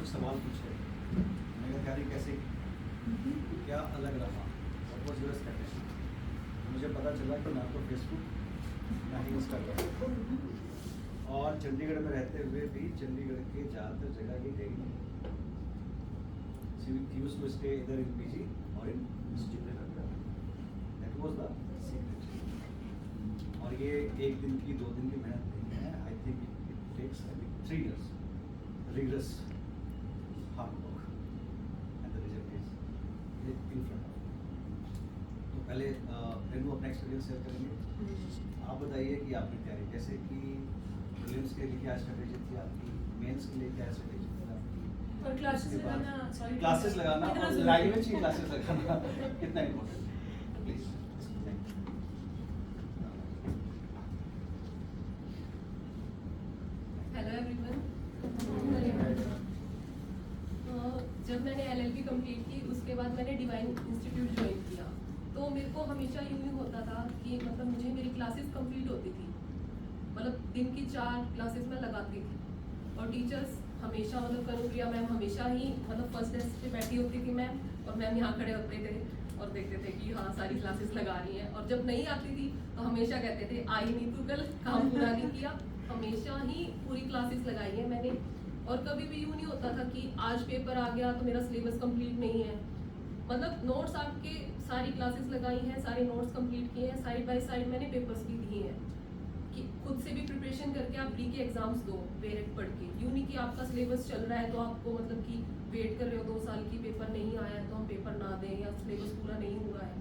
कुछ सवाल पूछे। मैंने कहा तैयारी कैसे की, क्या अलग रहा, और वो यूज़ करते हैं। तो मुझे पता चला कि ना तो फेसबुक ना ही इंस्टाग्राम, और चंडीगढ़ में रहते हुए भी चंडीगढ़ के ज़्यादातर जगह ये गई नहीं। यूज टू स्टे इधर इन पीजी और इन institute, that was the secret. और ये एक दिन की 2 दिन की मेहनत नहीं है। I think it takes 3 years rigorous hard work and the result is in front of। तो पहले रेनू अपना एक्सपीरियंस शेयर करेंगे। आप बताइए कि आपने तैयारी कैसे की, प्रीलिम्स के लिए क्या स्ट्रेटेजी थी आपकी, मेंस के लिए क्या स्ट्रेटेजी थी आपकी, और क्लासेस लगाना और लैंग्वेज की क्लासेस लगाना कितना इम्पोर्टेंट, प्लीज। Hello everyone. जब मैंने एलएलबी कंप्लीट की उसके बाद मैंने डिवाइन इंस्टीट्यूट ज्वाइन किया। तो मेरे को हमेशा यूँ ही होता था कि मतलब मुझे मेरी क्लासेस कंप्लीट होती थी, मतलब दिन की 4 क्लासेस मैं लगाती थी। और टीचर्स हमेशा मतलब कनुप्रिया मैम हमेशा ही मतलब फर्स्ट डेस्क पे बैठी होती थी मैम, और मैम यहाँ खड़े होते थे और देखते थे कि हाँ सारी क्लासेस लगा रही हैं। और जब नहीं आती थी तो हमेशा कहते थे आई नहीं तू कल काम पूरा नहीं किया। हमेशा ही पूरी क्लासेस लगाई है मैंने, और कभी भी यूँ नहीं होता था कि आज पेपर आ गया तो मेरा सिलेबस कंप्लीट नहीं है। मतलब नोट्स आपके सारी क्लासेस लगाई हैं, सारे नोट्स कंप्लीट किए हैं, साइड बाय साइड मैंने पेपर्स भी दिए हैं कि खुद से भी प्रिपरेशन करके आप प्री के एग्जाम्स दो डायरेक्ट पढ़ के। यूँ नहीं कि आपका सिलेबस चल रहा है तो आपको मतलब कि वेट कर रहे हो 2 साल की पेपर नहीं आया है तो हम पेपर ना दें, या सिलेबस पूरा नहीं हुआ है।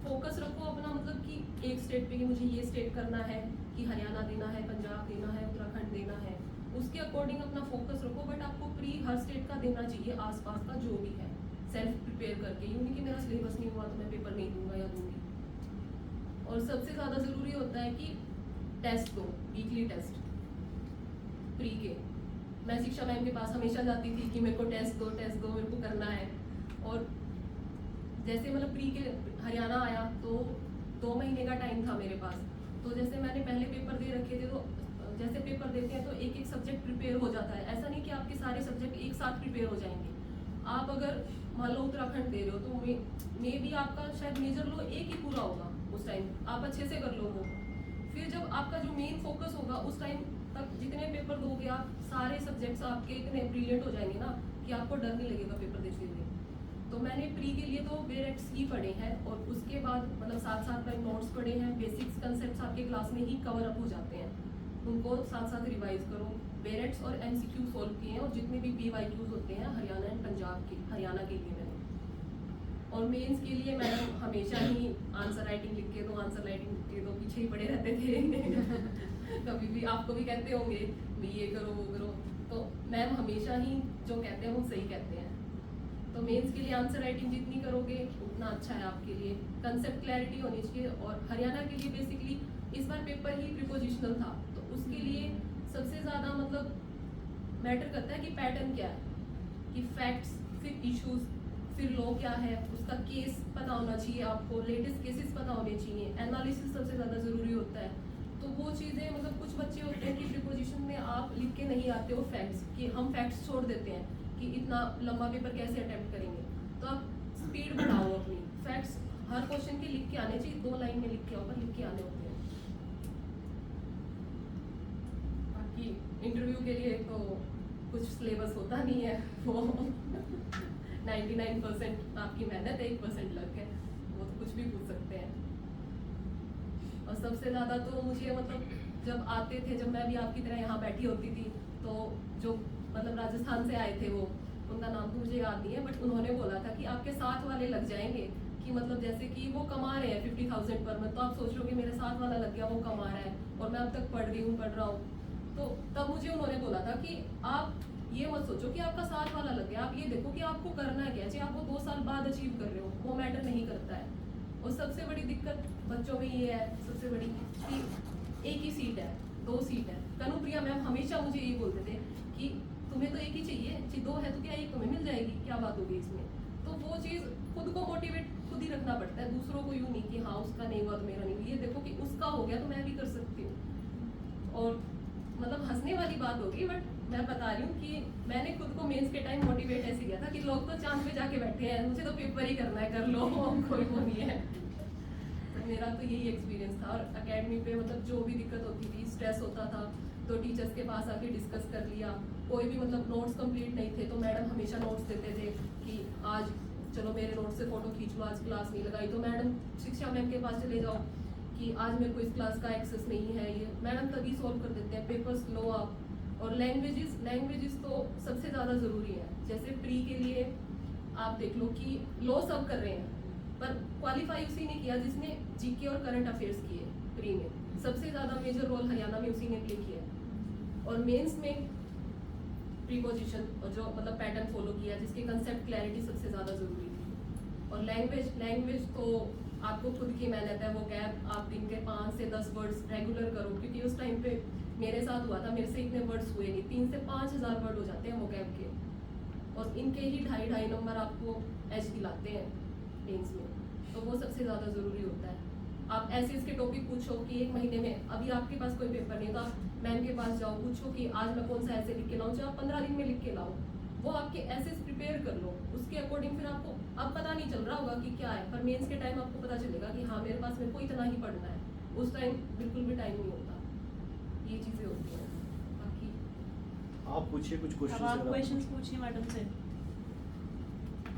फोकस रखो अपना, मतलब कि एक स्टेट पे कि मुझे ये स्टेट करना है, कि हरियाणा देना है, पंजाब देना है, उत्तराखंड देना है, उसके अकॉर्डिंग अपना फोकस रखो। बट आपको प्री हर स्टेट का देना चाहिए, आसपास का जो भी है सेल्फ प्रिपेयर करके। यूँ नहीं कि मेरा सिलेबस नहीं हुआ तो मैं पेपर नहीं दूंगा या दूंगी। और सबसे ज़्यादा ज़रूरी होता है कि टेस्ट दो, वीकली टेस्ट प्री के। मैं शिक्षा मैम के पास हमेशा जाती थी कि मेरे को टेस्ट दो मेरे को करना है। और जैसे मतलब प्री के हरियाणा आया तो 2 महीने का टाइम था मेरे पास। तो जैसे मैंने पहले पेपर दे रखे थे, तो जैसे पेपर देते हैं तो एक एक सब्जेक्ट प्रिपेयर हो जाता है। ऐसा नहीं कि आपके सारे सब्जेक्ट एक साथ प्रिपेयर हो जाएंगे। आप अगर मान लो उत्तराखंड दे रहे हो तो मे भी आपका शायद मेजर लो एक ही पूरा होगा उस टाइम, आप अच्छे से कर लो वो। फिर जब आपका जो मेन फोकस होगा उस टाइम तक जितने पेपर दोगे आप, सारे सब्जेक्ट्स आपके इतने ब्रिलियंट हो जाएंगे ना कि आपको डर नहीं लगेगा पेपर देते हुए। तो मैंने प्री के लिए तो बेरेक्ट्स ही पढ़े हैं, और उसके बाद मतलब साथ में नोट्स पढ़े हैं। बेसिक्स कंसेप्ट्स आपके क्लास में ही कवर अप हो जाते हैं, उनको साथ रिवाइज करो। बेरेक्ट्स और एमसीक्यू सॉल्व किए हैं, और जितने भी पीवाईक्यूज होते हैं हरियाणा एंड पंजाब के, हरियाणा के लिए मैंने। और मेंस के लिए मैडम हमेशा ही आंसर राइटिंग लिख के दो, आंसर राइटिंग लिख के दो, पीछे ही पड़े रहते थे कभी भी आपको भी कहते होंगे भी ये करो वो करो, तो मैम हमेशा ही जो कहते हैं वो सही कहते हैं। तो मेंस के लिए आंसर राइटिंग जितनी करोगे उतना अच्छा है आपके लिए। कंसेप्ट क्लैरिटी होनी चाहिए। और हरियाणा के लिए बेसिकली इस बार पेपर ही प्रिपोजिशनल था, तो उसके लिए सबसे ज़्यादा मतलब मैटर करता है कि पैटर्न क्या है, कि फैक्ट्स, फिर इश्यूज, फिर लॉ क्या है, उसका केस पता होना चाहिए आपको, लेटेस्ट केसेस पता होने चाहिए, एनालिसिस सबसे ज़्यादा ज़रूरी होता है। तो वो चीज़ें मतलब कुछ बच्चे होते हैं कि प्रिपोजिशन में आप लिख के नहीं आते हो फैक्ट्स, कि हम फैक्ट्स छोड़ देते हैं कि इतना लंबा पेपर कैसे अटेम्प्ट करेंगे। तो आप स्पीड बढ़ाओ अपनी, फैक्ट्स हर क्वेश्चन के लिख के आने चाहिए, 2 लाइन में लिख के ऊपर लिख के आने होते हैं। बाकी इंटरव्यू के लिए तो कुछ सिलेबस होता नहीं है, वो 99% आपकी मेहनत है, 1% लक है, वो तो कुछ भी पूछ सकते हैं। और सबसे ज़्यादा तो मुझे मतलब जब आते थे, जब मैं भी आपकी तरह यहाँ बैठी होती थी, तो जो मतलब राजस्थान से आए थे वो, उनका नाम तो मुझे याद नहीं है, बट उन्होंने बोला था कि आपके साथ वाले लग जाएंगे, कि मतलब जैसे कि वो कमा रहे हैं 50,000 पर मंथ, तो आप सोच लो कि मेरे साथ वाला लग गया, वो कमा रहा है और मैं अब तक पढ़ रहा हूँ। तो तब मुझे उन्होंने बोला था कि आप ये मत सोचो कि आपका साथ वाला लग गया, आप ये देखो कि आपको करना क्या है, चाहे आप वो 2 साल बाद अचीव कर रहे हो, वो मैटर नहीं करता है। और सबसे बड़ी दिक्कत बच्चों में ये है, सबसे बड़ी, कि एक ही सीट है, 2 सीट है। कनुप्रिया मैम हमेशा मुझे ये बोलते थे कि तुम्हें तो एक ही चाहिए, 2 है तो क्या एक तुम्हें मिल जाएगी, क्या बात होगी इसमें। तो वो चीज़ खुद को मोटिवेट खुद ही रखना पड़ता है, दूसरों को यूँ नहीं कि हाँ उसका नहीं हुआ तो मेरा नहीं हुआ। ये देखो कि उसका हो गया तो मैं भी कर सकती हूँ। और मतलब हंसने वाली बात होगी, बट मैं बता रही हूँ कि मैंने खुद को मेंस के टाइम मोटिवेट ऐसे किया था कि लोग तो चांद पे जाके बैठे हैं, मुझे तो पेपर ही करना है, कर लो कोई वो नहीं है। तो मेरा तो यही एक्सपीरियंस था। और एकेडमी पे मतलब जो भी दिक्कत होती थी, स्ट्रेस होता था, तो टीचर्स के पास आके डिस्कस कर लिया। कोई भी मतलब नोट्स कंप्लीट नहीं थे तो मैडम हमेशा नोट्स देते थे कि आज चलो मेरे नोट्स से फोटो खींच लो, आज क्लास नहीं लगाई तो मैडम शिक्षा मैम के पास चले जाओ कि आज मेरे को इस क्लास का एक्सेस नहीं है, ये मैडम तभी सॉल्व कर देते हैं। पेपर्स लो आप। और लैंग्वेजेस तो सबसे ज़्यादा ज़रूरी है। जैसे प्री के लिए आप देख लो कि लो सब कर रहे हैं, पर क्वालिफाई उसी ने किया जिसने जीके और करंट अफेयर्स किए। प्री में सबसे ज़्यादा मेजर रोल हरियाणा में उसी ने प्ले किया। और मेंस में प्रीपोजिशन और जो मतलब पैटर्न फॉलो किया, जिसके कंसेप्ट क्लैरिटी सबसे ज़्यादा ज़रूरी थी। और लैंग्वेज तो आपको खुद की मेहनत है। वो कैब आप दिन के 5 से 10 वर्ड्स रेगुलर करो, क्योंकि उस टाइम पे मेरे साथ हुआ था, मेरे से इतने वर्ड्स हुए नहीं, 3 से 5 हज़ार वर्ड हो जाते हैं वो कैब के। और इनके ही 2.5 नंबर आपको एच दिलाते हैं मेंस में, तो वो सबसे ज़्यादा ज़रूरी होता है। आप ऐसे इसके टॉपिक पूछो कि 1 महीने में, अभी आपके पास कोई पेपर नहीं तो आप मैम के पास जाओ, पूछो कि आज मैं कौन सा ऐसे लिख के लाऊं, जो आप 15 दिन में लिख के लाओ। वो आपके ऐसे प्रिपेयर कर लो, उसके अकॉर्डिंग फिर आपको अब पता नहीं चल रहा होगा कि क्या है, पर मेंस के टाइम आपको पता चलेगा कि हाँ मेरे पास मेरे को इतना ही पढ़ना है। उस टाइम बिल्कुल भी टाइम नहीं होता। ये चीज़ें होती हैं। बाकी आप पूछिए कुछ अब आप क्वेश्चन। क्वेश्चंस पूछिए मैडम से।